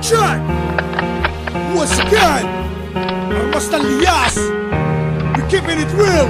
Check! Once again, Armas ng Lias. We're keeping it real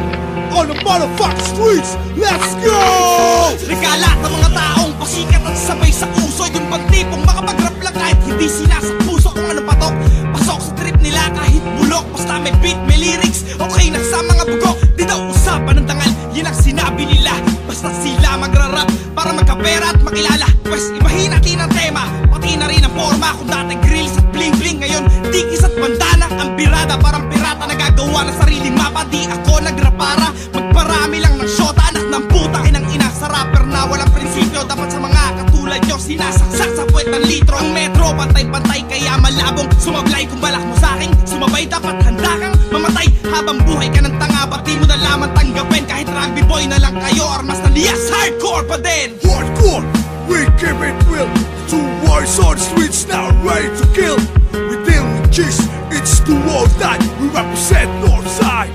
on the motherfucking streets. Let's go! Regala ng mga taong pasikat at sabay sa uso. Yung bang tipong makapag-rap lang kahit hindi sila sa puso. Kung ano patok, pasok sa trip nila kahit bulok. Basta may beat, may lyrics, okay na sa mga bugok. Di daw usapan ng dangal, yun ang sinabi nila. Basta sila magra-rap para magkapera at makilala. Pwes ibahin natin ang tema, pati na rin ang forma. Kung dati grills at bling-bling, ngayon tikis at bandana. Ang birada parang pirata, nagagawa ng sariling mapa. Di ako nagrapara, magparami lang ng shota. Anak ng puta, inang ina sa rapper na walang prinsipyo. Dapat sa mga katulad nyo, sinasaksak sa puwet ng litro. Ang metro, pantay-pantay kaya malabong sumablay. Kung balak mo sa'kin, sumabay dapat handa kang mamatay. Habang buhay ka ng tanga, ba't di mo na lamang tanggapin? Kahit rugby boy na lang kayo, Armas ng Lias, hardcore pa din. Hardcore, we keep it real. Two boys on the streets now ready to kill. We deal with G's, it's the world that we represent Northside.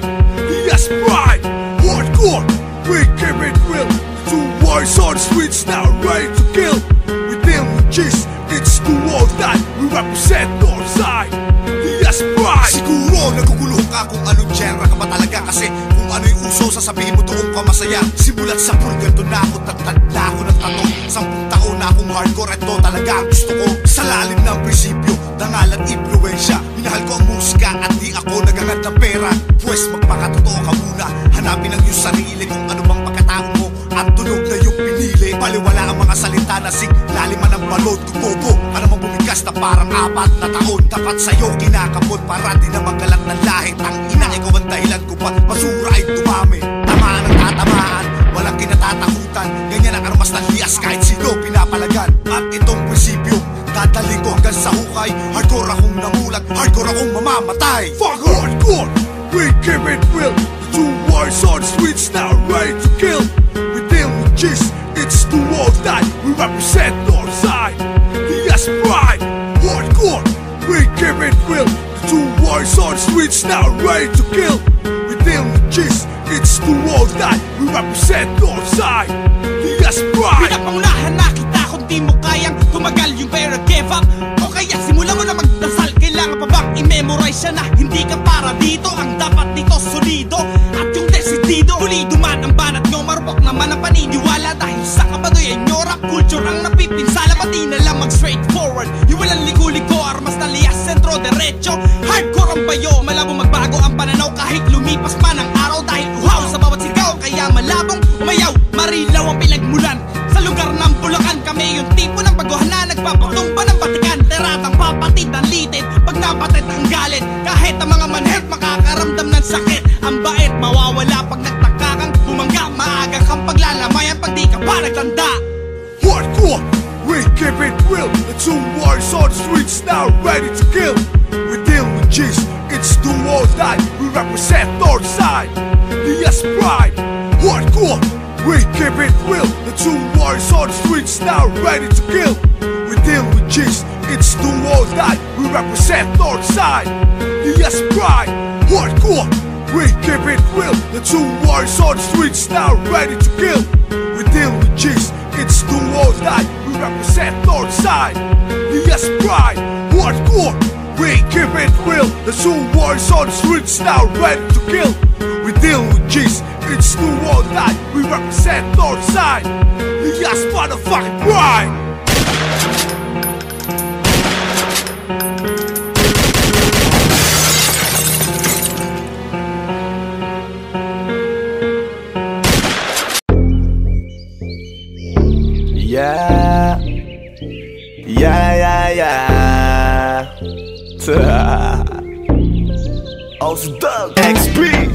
Yes, pride. Hardcore, we keep it real. Two boys on the streets now ready to kill. We deal with G's, it's the world that we represent Northside. Yes, pride. Siguro nagugulo ka kung anong genre ka ba talaga. Kasi kung ano yung uso, sasabihin mo doon ka masaya. Simulat sa purgal, doon na ako tatanda ako ng tato. 10 taon na akong hardcore, ito talaga ang gusto ko. Sa lalim ng prinsipyo, dangal at impluensya. Minahal ko ang musika at di ako nagangad ng pera. Pwes magpakatotoo ka muna, hanapin ang iyong sarili. Kung ano bang pagkatao mo at tunog na yung pinili. Baliwala ang mga salita na siglaliman ng balod. Kung bobo ka naman bumigas na parang 4 na taon. Dapat sa'yo kinakapot para di na magalat ng lahit. Ang ina, ikaw ang dahilan ko pa basura ay dumami. Tamaan ang tatamaan, walang kinatatakutan. Ganyan ang Armas ng Lias, kahit sino pinapalagan. At itong prinsipyo, dadaling ko hanggang sa hukay. Hardcore akong namulat, hardcore akong mamamatay. Fuck hardcore, we keep it real. Two boys on the streets now ready to kill. We deal with G's, it's the world that we represent Northside. Yes, pride. Hardcore, we keep it real. Two boys on the streets now ready to kill. We deal with G's, it's the world that we represent Northside. Yes, pride. Pinapangunahan na kita kung di mo kayang tumagal yung pero give up. O kaya simulan mo na magdasal. Kailangan pa bang i-memorize siya na hindi ka para dito? Ang dapat dito solido at yung desidido. Pulido man ang banat nyo, marupok naman ang paniniwala. Dahil sa kabadoy nyo, rap culture ang napipinsala. Pati na lang mag-straightforward, yung walang ligo-ligo. Armas ng Lias, sentro derecho. Hardcore ang bayo, malabo magbago ang pananaw. Kahit lumipas man ang araw, dahil uhaw sa bawat sigaw. Kaya malabong umayaw, marilaw ang pinagmulan. Sa lugar ng Bulacan, kami yung tipo ng baguhan na nagpapatumba ng batikan. Teratang papatid ang litid, pag napatit ang galit. Kahit ang mga manhert makakaramdam ng sakit. Ang bait mawawala pag nagtaka kang bumangga. Maaga kang paglalamayan pag di ka pa nagtanda. Hardcore, we keep it real. The two boys on the streets now ready to kill. We deal with G's, it's the world that we represent Northside. Yes, pride. Hardcore, we keep it real. The two boys on the streets now ready to kill. We deal with G's, it's the world that we represent Northside. Yes, pride. Hardcore, we keep it real. The two boys on the streets now ready to kill. We deal with G's, it's the world that we represent Northside. Yes, pride. Hardcore, we keep it real. The two boys on the streets now ready to kill. We deal with G's, it's the world that we represent Northside. Yes, motherfucking pride. Yeah, yeah, yeah, yeah. Also, Doug XP.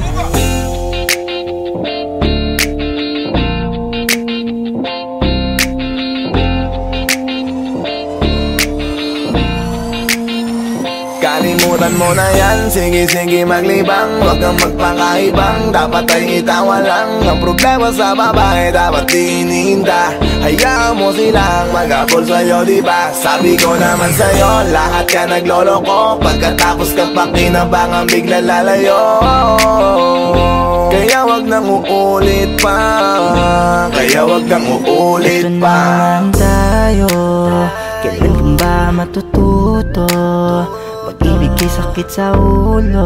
Kalimutan mo na yan, sige maglibang. Huwag kang magpakaibang, dapat ay itawa lang. Ang problema sa babae, dapat iniinda. Hayaan mo silang mag-abol sa'yo, diba? Sabi ko naman sa'yo, lahat ka nagloloko. Pagkatapos ka pa kinabangang bigla lalayo. Kaya wag nang uulit pa, kaya wag nang uulit pa. Ito naman tayo, kailan Kailan ba matututo? Pag-ibig kay sakit sa ulo,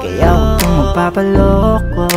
kaya huwag kang magpapaloko.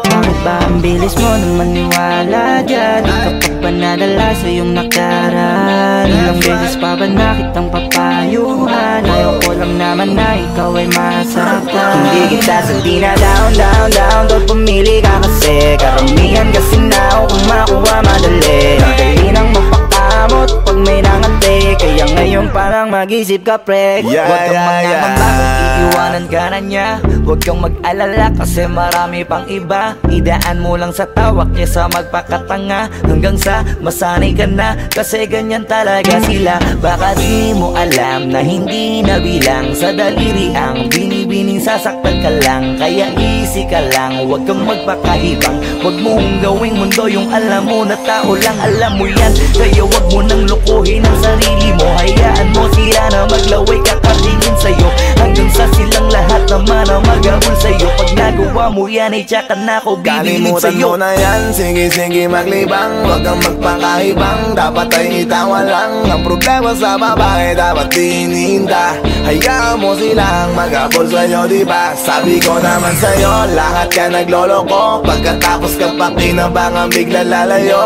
Bakit ba ang bilis mo nang maniwala dyan? Di ka pa panadala sa iyong nakaraan. Ilang beses pa ba nakitang papayuhan? Ayaw ko lang naman na ikaw ay masaktan. Hindi kita sabi na down, down, down, doon pumili ka kasi karamihan kasi na kung makuha madali. Ang dali nang magpakamot pag may nangante, kaya ngayon parang mag-isip ka pre. Huwag kang mangangamba kung iiwanan ka na niya. Huwag kang mag-alala kasi marami pang iba. Idaan mo lang sa tawak kesa magpakatanga, hanggang sa masanay ka na kasi ganyan talaga sila. Baka di mo alam na hindi na bilang sa daliri ang binibining sasaktan ka lang. Kaya easy ka lang, huwag kang magpakahibang. Huwag mong gawing mundo yung alam mo na tao lang alam mo yan. Kaya huwag mo nang lukuhin ang sarili mo. Hayaan mo sila na maglaway kakatingin sa'yo, hanggang sa silang lahat naman ang magabol sa'yo. Pag nagawa mo yan ay tsaka na ako bibigin Kalimutan sa'yo. mo na yan, sige sige maglibang. Huwag kang magpakahibang, dapat ay itawa lang. Ang problema sa babae dapat tinihinda. Hayaan mo silang magabol sa'yo, diba? Sabi ko naman sa'yo, lahat ka nagloloko. Pagkatapos ka pa kinabangan bigla lalayo.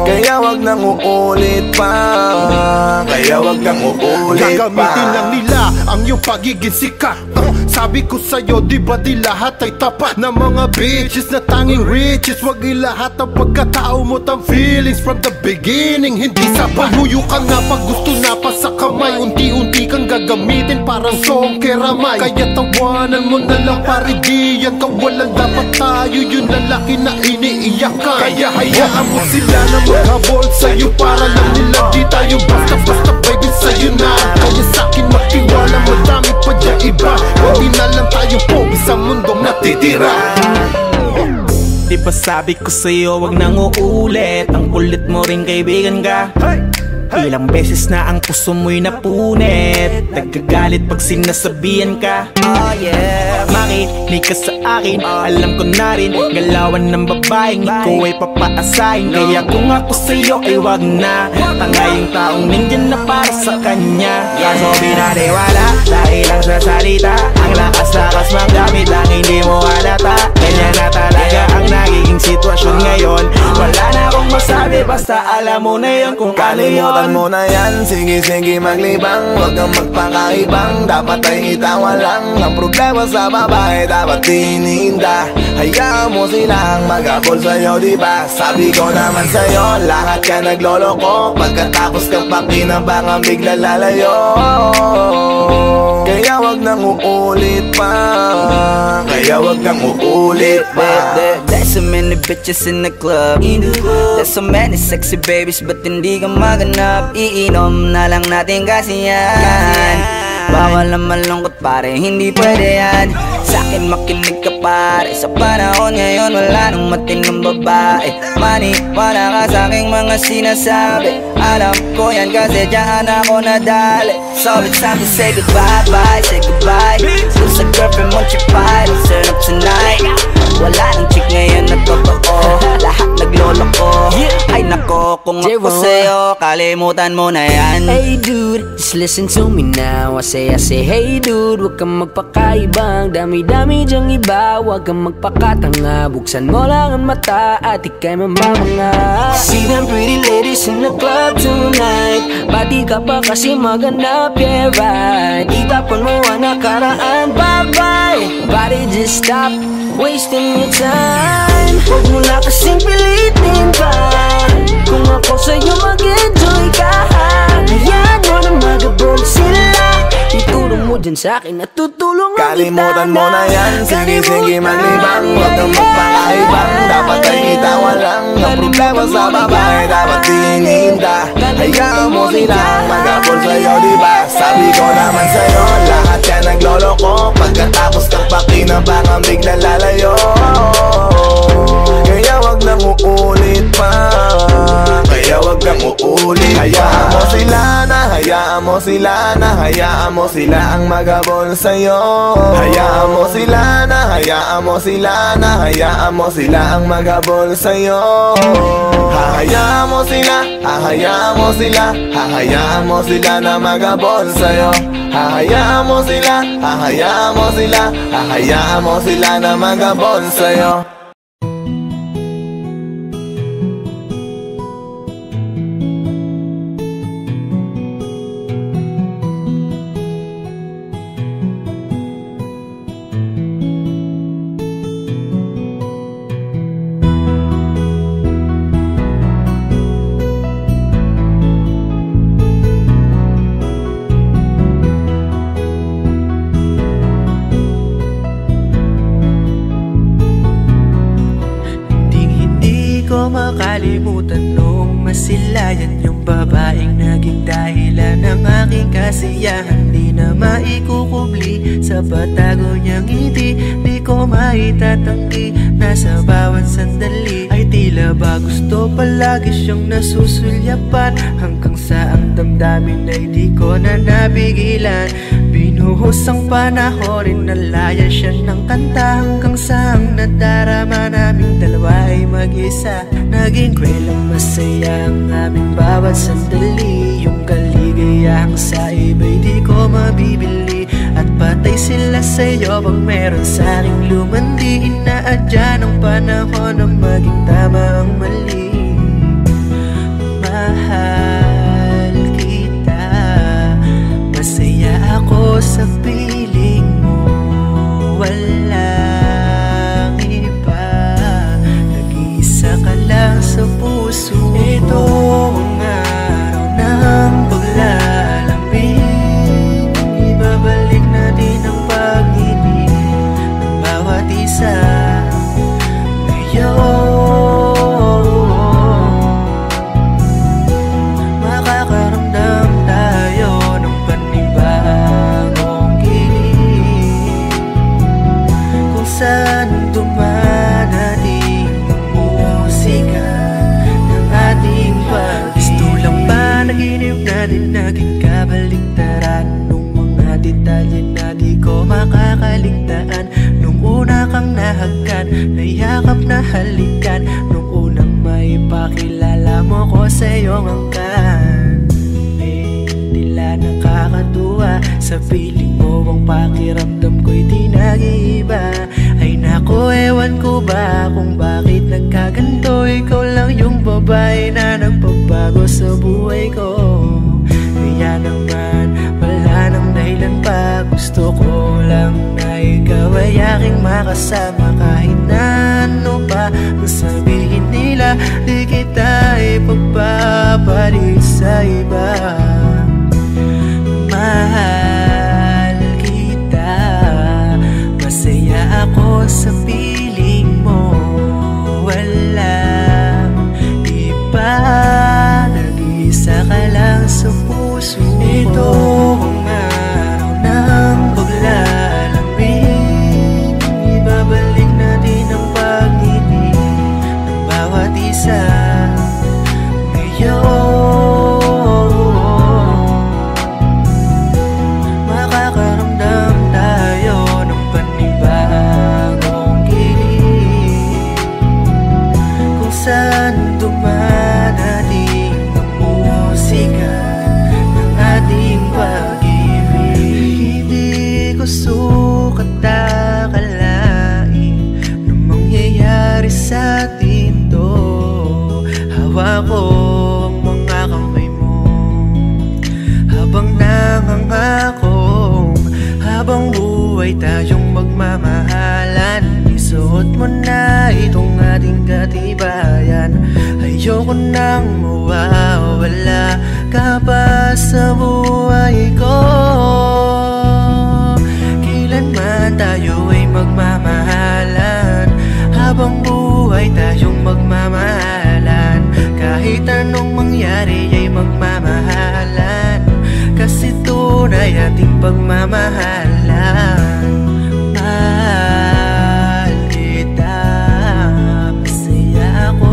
Kaya wag nang uulit pa, kaya wag kang uulit pa. Gagamitin lang nila ang iyong pagiging sikat. Sabi ko sa'yo, di ba di lahat ay tapat na mga bitches na tanging riches. Wag ilahat ang pagkatao mo tang feelings from the beginning. Hindi sapat, huyo ka nga pag gusto na pa sa kamay. Unti-unti kang gagamitin parang song keramay. Kaya tawanan mo na lang pare di yan kawalan. Dapat tayo yung lalaki na iniiyakan. Kaya hayaan mo sila na maghabol sa'yo para lang nila di tayo basta-basta baby sa'yo na. Kaya sa'kin magtiwala, madami pa dyan iba. Hindi na lang tayo pogi sa mundong natitira. Di ba sabi ko sa'yo wag nang uulit? Ang kulit mo rin kaibigan ka. Ilang beses na ang puso mo'y napunit. Nagkagalit pag sinasabihan ka. Oh yeah, makinig ka sa akin. Alam ko na rin galawan ng babaeng ikaw ay papaasahin. Kaya kung ako sa'yo ay wag na. Tanga yung taong nandyan na para sa kanya. Kaso binariwala dahil lang sa salita. Ang lakas-lakas magamit lang hindi mo halata. Ganyan na talaga ang nagiging sitwasyon ngayon. Wala na akong masabi basta alam mo na yun kung ano yun. Kalimutan mo na yan, sige sige maglibang. Huwag kang magpakaibang, dapat ay itawa lang. Ang problema sa babae dapat tinihinda. Hayaan mo silang magabol sa'yo, diba? Sabi ko naman sa'yo, lahat ka nagloloko. Pagkatapos kang pakinabangan bigla lalayo. Kaya wag nang uulit pa, kaya wag kang uulit pa. There's so many bitches in the club. There's so many sexy babies, but hindi ka maganap. Iinom na lang natin kasi yan. Bawal na malungkot pare, hindi pwede yan. Sa'kin makinig ka pare, sa panahon ngayon wala nang matinong babae. Maniwala ka sa'king mga sinasabi. Alam ko yan kasi dyan ako nadali. So it's time to say goodbye, bye, say goodbye. Dun sa girlfriend mo chipay, let's turn up tonight. Wala nang chick ngayon na totoo, lahat nagloloko. Ay nako, kung ako sa'yo, kalimutan mo na yan. Hey dude, just listen to me now. I say hey dude, huwag kang magpakaibang. Dami-dami dyang iba, huwag kang magpakatanga. Buksan mo lang ang mata at ika'y mamamanga. See them pretty ladies in the club tonight. Pati ka pa kasi maganap, yeah right. Itapon mo ang nakaraan, bye-bye. Body just stop wasting your time. Huwag mo na kasing pilitin pa. Kung ako sa'yo mag-enjoy ka, hayaan mo na magabol sila. Ituro mo dyan sa'kin at tutulong ang Kalimutan mo na yan, sige sige maglibang. Huwag kang magpakaibang, dapat ay itawa lang. Ang problema sa babae dapat tinihinda. Hayaan mo silang magabol sa'yo, diba? Sabi ko naman sa'yo, lahat ka nagloloko. Pagkatapos kang pakinabangan bigla lalayo. Kaya wag lang uulit pa. Kaya wag kang uulit. Hayaan mo sila na, hayaan mo sila na, hayaan mo sila ang magabol sa'yo. Hayaan mo sila na, hayaan mo sila na, hayaan mo sila ang magabol sa'yo. Hahayaan mo sila, hahayaan mo sila, hahayaan mo sila na magabol sa'yo. Hahayaan mo sila, hahayaan mo sila, hahayaan mo sila na magabol sa'yo. Makalimutan nung masilayan yung babaeng naging dahilan ng aking kasiyahan. Di na maikukubli sa patago niyang ngiti, di ko maitatanggi na sa bawat sandali ay tila ba gusto palagi siyang nasusulyapan. Hanggang sa ang damdamin ay di ko na napigilan. Binuhos ang panahon, rinalaya siya ng kanta. Hanggang sa ang nadarama naming dalawa ay mag-isa. Naging kwelang masaya ang aming bawat sandali. Yung kaligayahang sa iba'y di ko mabibili. At patay sila sa'yo pag meron sa'king lumandi. Inaadya ng panahon na maging tama ang mali. Mahal kita, masaya ako sa piling mo. Walang iba, nag-iisa ka lang sa puso. Ito ang araw ng paglalambing, ibabalik natin ang pag-ibig ng bawat isa. Ngayon makakaramdam tayo ng panibagong kilig, kung saan dumaan ating musika ng ating pag-ibig. Gusto lang ba naginip natin naging kabaligtaran? Nung mga detalye na di ko makakaligtaan. Nung una kang nahagkan, nayakap na halikan. Nung unang may pakilala mo ko sa iyong angkan. Eh, tila nakakatuwa, sa piling mo ang pakiramdam ko'y di nag-iiba. Ay naku, ewan ko ba kung bakit nagkaganto. Ikaw lang yung babae na nagpabago sa buhay ko. Kaya naman wala nang dahilan pa. Gusto ko lang na ikaw ay aking makasama. Kahit na ano pa ang sabihin nila, di kita ipagpapalit sa iba. Mahal kita, masaya ako sa piling mo. Walang iba, nag-iisa ka lang sa puso. Ito ang araw ng paglalambing, ibabalik natin ang pag-ibig ng bawat isa. Ngayon makakaramdam tayo ng panibagong kilig, kung saan dumaan ating musika ng ating pag-ibig. Hindi ko sukat akalain na mangyayari sa atin to. Hawak ko ang mga kamay mo habang nangangakong, habang buhay tayong magmamahalan. Isuot mo na itong ating katibayan. Ayoko nang mawawala ka pa sa buhay ko. Kailanman tayo ay magmamahalan, habang buhay tayong magmamahalan. Kahit anong mangyari ay magmamahalan, kasi tunay ating pagmamahalan. Mahal kita, masaya ako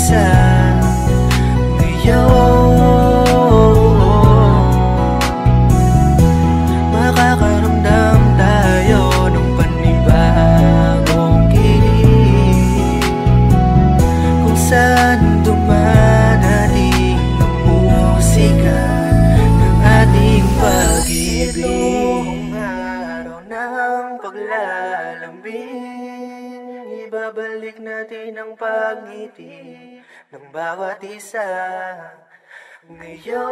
isa. Makakaramdam tayo ng panibagong kilig, kung saan dumaan ating musika ng ating pag-ibig. Itong araw ng paglalambing, ibabalik natin ang pagngiti ng bawat isa ngayon.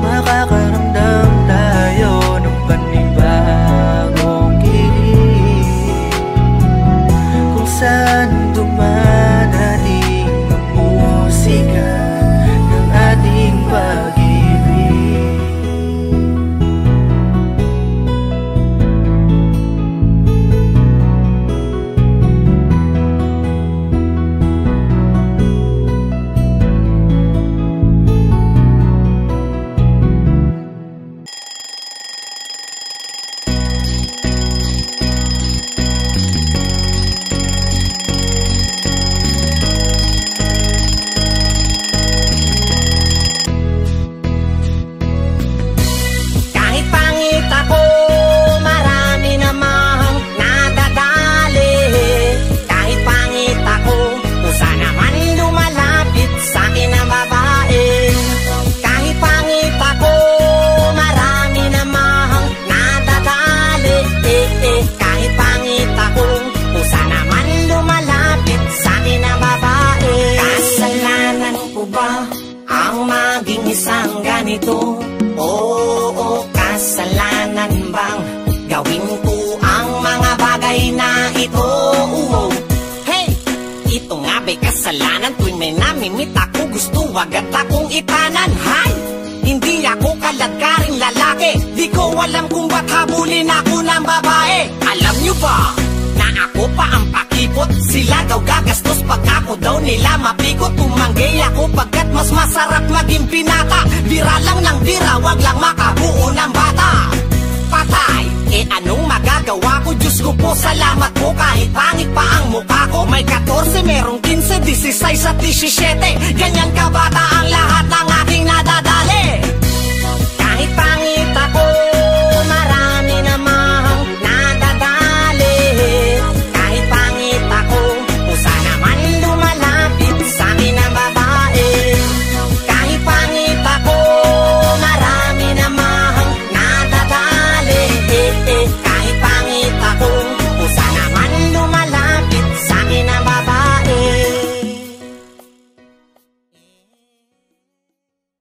Makakaramdam tayo ng panibagong kilig, kung saan dumaan ating musika ng ating pag-ibig. Isang ganito, oo, kasalanan bang gawin ko ang mga bagay na ito? Hey, ito nga ba'y kasalanan tuwing may namimit ako, gusto agad akong itanan? Hay, hindi ako kaladkaring lalaki, di ko alam kung ba't habulin ako ng babae. Alam nyo ba na ako pa ang pakipot? Sila daw gagastos pag ako daw nila mapikot. Tumanggay ako pagkat mas masarap maging pinata. Bira lang ng bira, wag lang makabuo ng bata. Patay, anong magagawa ko? Diyos ko po, salamat po. Kahit pangit pa ang mukha ko, may 14, merong 15, 16 at 17. Ganyan ka bata